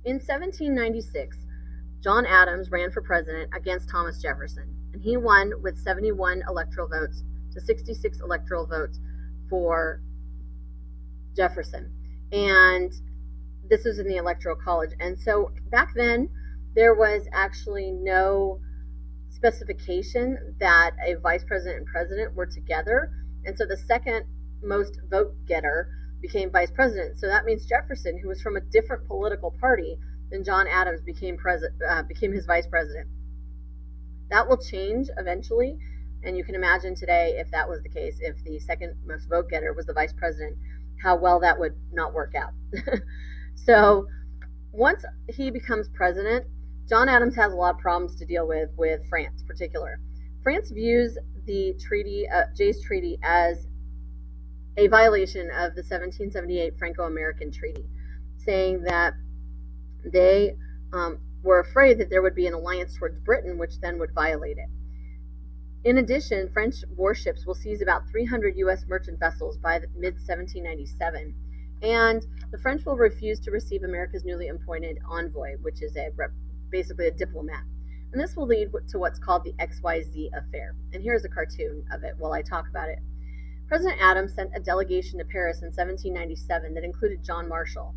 In 1796, John Adams ran for president against Thomas Jefferson, and he won with 71 electoral votes to 66 electoral votes for Jefferson. And this was in the Electoral College. And so back then, there was actually no specification that a vice president and president were together. And so the second most vote getter became vice president. So that means Jefferson, who was from a different political party than John Adams, became his vice president. That will change eventually. And you can imagine today, if that was the case, if the second most vote getter was the vice president, how well that would not work out. So once he becomes president, John Adams has a lot of problems to deal with France in particular. France views the Jay's Treaty as a violation of the 1778 Franco-American Treaty, saying that they were afraid that there would be an alliance towards Britain, which then would violate it. In addition, French warships will seize about 300 U.S. merchant vessels by mid-1797, and the French will refuse to receive America's newly appointed envoy, which is basically a diplomat. And this will lead to what's called the XYZ affair. And here's a cartoon of it while I talk about it. President Adams sent a delegation to Paris in 1797 that included John Marshall.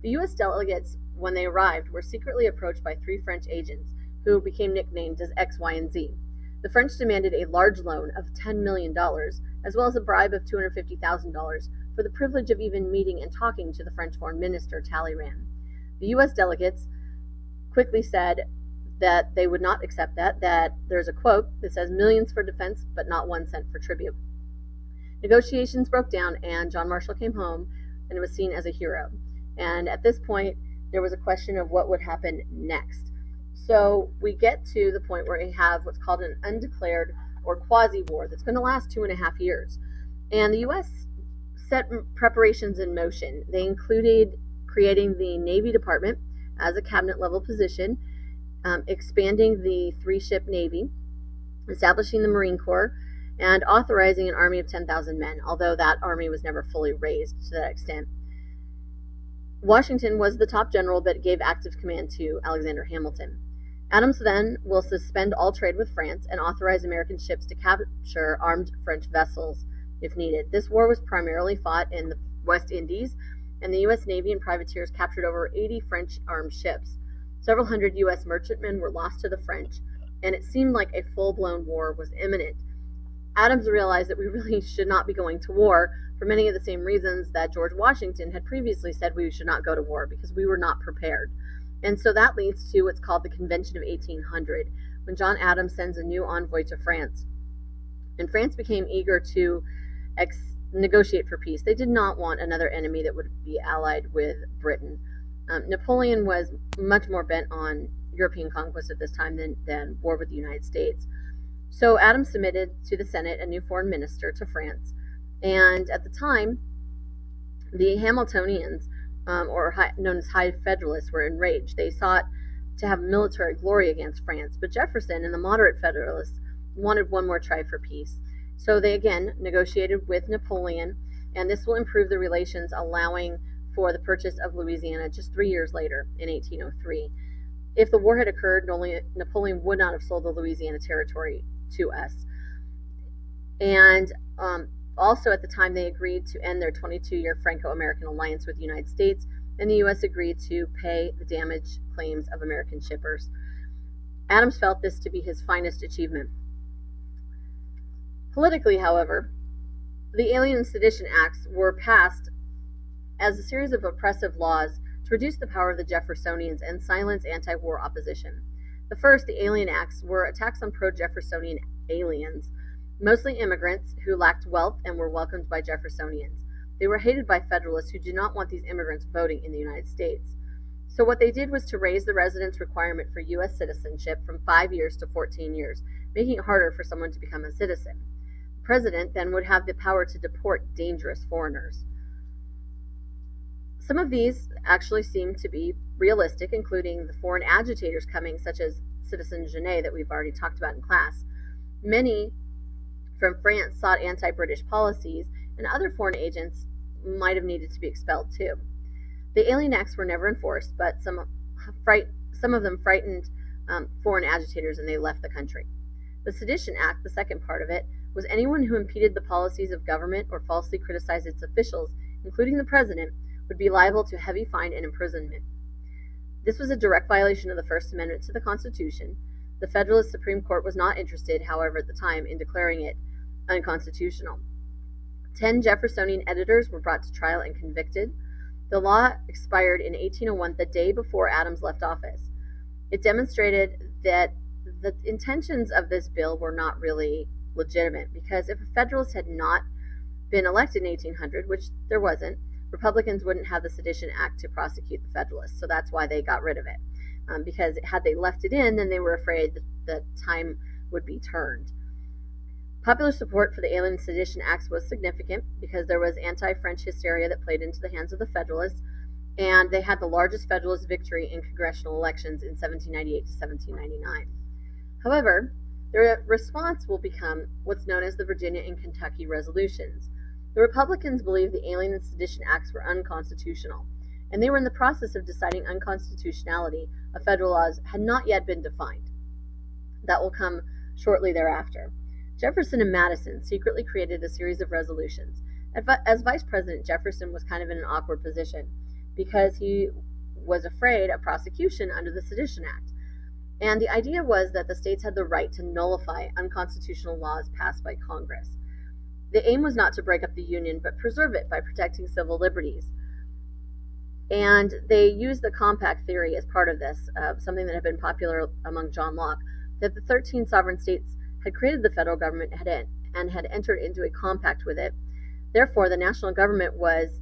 The U.S. delegates, when they arrived, were secretly approached by 3 French agents who became nicknamed as X, Y, and Z. The French demanded a large loan of $10 million, as well as a bribe of $250,000 for the privilege of even meeting and talking to the French foreign minister, Talleyrand. The U.S. delegates quickly said that they would not accept that there's a quote that says millions for defense, but not 1 cent for tribute. Negotiations broke down, and John Marshall came home and was seen as a hero. And at this point, there was a question of what would happen next. So we get to the point where we have what's called an undeclared or quasi-war that's going to last 2.5 years. And the U.S. set preparations in motion. They included creating the Navy Department as a cabinet-level position, expanding the 3-ship Navy, establishing the Marine Corps, and authorizing an army of 10,000 men, although that army was never fully raised to that extent. Washington was the top general, but gave active command to Alexander Hamilton. Adams then will suspend all trade with France and authorize American ships to capture armed French vessels if needed. This war was primarily fought in the West Indies, and the U.S. Navy and privateers captured over 80 French armed ships. Several hundred U.S. merchantmen were lost to the French, and it seemed like a full-blown war was imminent. Adams realized that we really should not be going to war for many of the same reasons that George Washington had previously said we should not go to war, because we were not prepared. And so that leads to what's called the Convention of 1800, when John Adams sends a new envoy to France. And France became eager to negotiate for peace. They did not want another enemy that would be allied with Britain. Napoleon was much more bent on European conquest at this time than war with the United States. So Adams submitted to the Senate a new foreign minister to France. And at the time, the Hamiltonians, known as High Federalists, were enraged. They sought to have military glory against France, but Jefferson and the moderate Federalists wanted one more try for peace. So they again negotiated with Napoleon, and this will improve the relations, allowing for the purchase of Louisiana just 3 years later, in 1803. If the war had occurred, Napoleon would not have sold the Louisiana Territory to us. And also at the time, they agreed to end their 22-year Franco-American alliance with the United States, and the U.S. agreed to pay the damage claims of American shippers. Adams felt this to be his finest achievement. Politically, however, the Alien and Sedition Acts were passed as a series of oppressive laws to reduce the power of the Jeffersonians and silence anti-war opposition. The first, the Alien Acts, were attacks on pro-Jeffersonian aliens, mostly immigrants who lacked wealth and were welcomed by Jeffersonians. They were hated by Federalists who did not want these immigrants voting in the United States. So what they did was to raise the residence requirement for U.S. citizenship from 5 years to 14 years, making it harder for someone to become a citizen. The president then would have the power to deport dangerous foreigners. Some of these actually seem to be realistic, including the foreign agitators coming, such as Citizen Genet that we've already talked about in class. Many from France sought anti-British policies, and other foreign agents might have needed to be expelled too. The Alien Acts were never enforced, but some some of them frightened foreign agitators, and they left the country. The Sedition Act, the second part of it, was anyone who impeded the policies of government or falsely criticized its officials, including the president, would be liable to a heavy fine and imprisonment. This was a direct violation of the First Amendment to the Constitution. The Federalist Supreme Court was not interested, however, at the time, in declaring it unconstitutional. 10 Jeffersonian editors were brought to trial and convicted. The law expired in 1801, the day before Adams left office. It demonstrated that the intentions of this bill were not really legitimate, because if a Federalist had not been elected in 1800, which there wasn't, Republicans wouldn't have the Sedition Act to prosecute the Federalists, so that's why they got rid of it. Because had they left it in, then they were afraid that the time would be turned. Popular support for the Alien and Sedition Acts was significant because there was anti-French hysteria that played into the hands of the Federalists, and they had the largest Federalist victory in congressional elections in 1798 to 1799. However, their response will become what's known as the Virginia and Kentucky Resolutions. The Republicans believed the Alien and Sedition Acts were unconstitutional, and they were in the process of deciding unconstitutionality of federal laws had not yet been defined. That will come shortly thereafter. Jefferson and Madison secretly created a series of resolutions. As vice president, Jefferson was kind of in an awkward position because he was afraid of prosecution under the Sedition Act. And the idea was that the states had the right to nullify unconstitutional laws passed by Congress. The aim was not to break up the Union, but preserve it by protecting civil liberties. And they used the compact theory as part of this, something that had been popular among John Locke, that the 13 sovereign states had created the federal government and had entered into a compact with it. Therefore, the national government was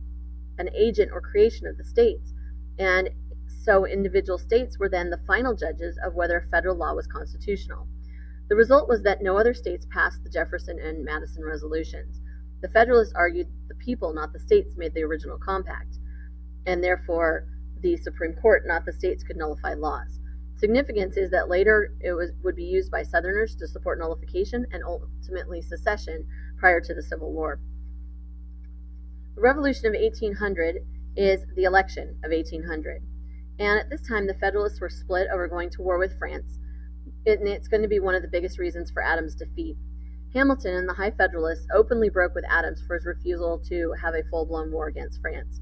an agent or creation of the states, and so individual states were then the final judges of whether federal law was constitutional. The result was that no other states passed the Jefferson and Madison resolutions. The Federalists argued the people, not the states, made the original compact, and therefore the Supreme Court, not the states, could nullify laws. Significance is that later it would be used by Southerners to support nullification and ultimately secession prior to the Civil War. The Revolution of 1800 is the election of 1800. And at this time, the Federalists were split over going to war with France, and it's going to be one of the biggest reasons for Adams' defeat. Hamilton and the High Federalists openly broke with Adams for his refusal to have a full-blown war against France.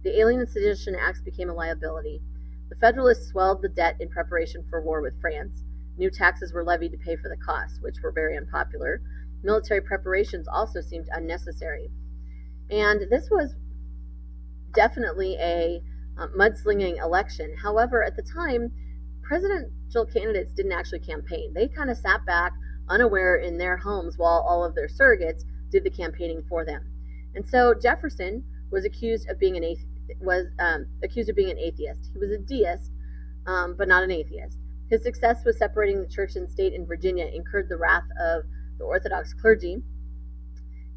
The Alien and Sedition Acts became a liability. The Federalists swelled the debt in preparation for war with France. New taxes were levied to pay for the costs, which were very unpopular. Military preparations also seemed unnecessary. And this was definitely a mudslinging election. However, at the time, presidential candidates didn't actually campaign. They kind of sat back, unaware, in their homes while all of their surrogates did the campaigning for them. And so Jefferson was accused of being an atheist. He was a deist, but not an atheist. His success with separating the church and state in Virginia incurred the wrath of the Orthodox clergy.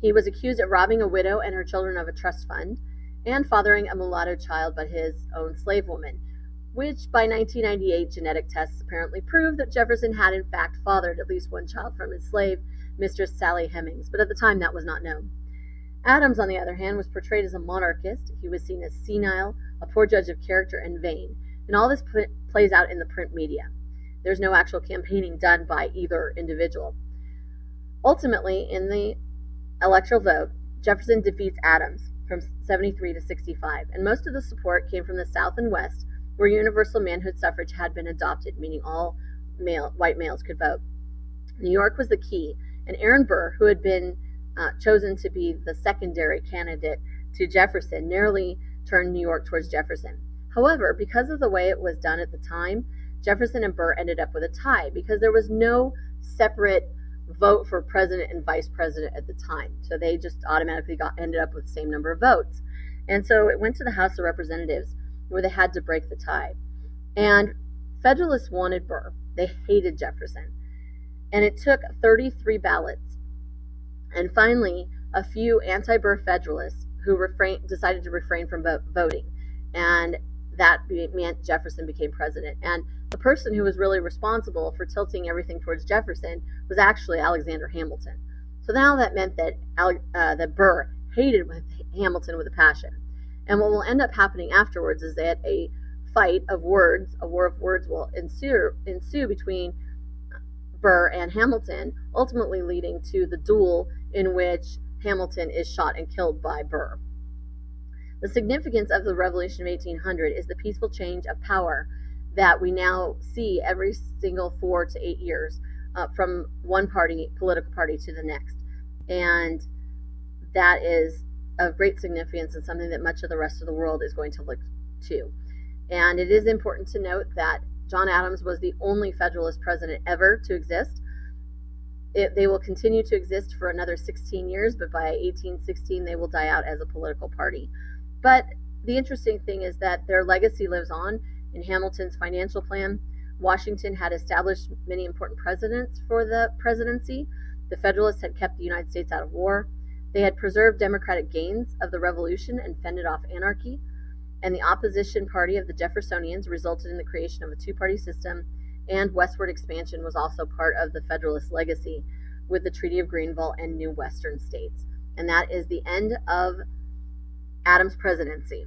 He was accused of robbing a widow and her children of a trust fund and fathering a mulatto child by his own slave woman, which by 1998 genetic tests apparently proved that Jefferson had in fact fathered at least one child from his slave, Mistress Sally Hemings, but at the time that was not known. Adams, on the other hand, was portrayed as a monarchist. He was seen as senile, a poor judge of character, and vain. And all this plays out in the print media. There's no actual campaigning done by either individual. Ultimately, in the electoral vote, Jefferson defeats Adams from 73 to 65, and most of the support came from the South and West, where universal manhood suffrage had been adopted, meaning all white males could vote. New York was the key, and Aaron Burr, who had been chosen to be the secondary candidate to Jefferson, narrowly turned New York towards Jefferson. However, because of the way it was done at the time, Jefferson and Burr ended up with a tie because there was no separate vote for president and vice president at the time. So they just automatically ended up with the same number of votes. And so it went to the House of Representatives where they had to break the tie. And Federalists wanted Burr. They hated Jefferson. And it took 33 ballots. And finally, a few anti-Burr Federalists who decided to refrain from voting. And that meant Jefferson became president. And the person who was really responsible for tilting everything towards Jefferson was actually Alexander Hamilton. So now that meant that that Burr hated Hamilton with a passion. And what will end up happening afterwards is that a fight of words, a war of words, will ensue between Burr and Hamilton, ultimately leading to the duel in which Hamilton is shot and killed by Burr. The significance of the Revolution of 1800 is the peaceful change of power that we now see every single 4 to 8 years from one political party to the next. And that is of great significance and something that much of the rest of the world is going to look to. And it is important to note that John Adams was the only Federalist president ever to exist. They will continue to exist for another 16 years, but by 1816 they will die out as a political party. But the interesting thing is that their legacy lives on in Hamilton's financial plan. Washington had established many important precedents for the presidency. The Federalists had kept the United States out of war. They had preserved democratic gains of the Revolution and fended off anarchy. And the opposition party of the Jeffersonians resulted in the creation of a two-party system, and westward expansion was also part of the Federalist legacy with the Treaty of Greenville and new Western states. And that is the end of Adams' presidency.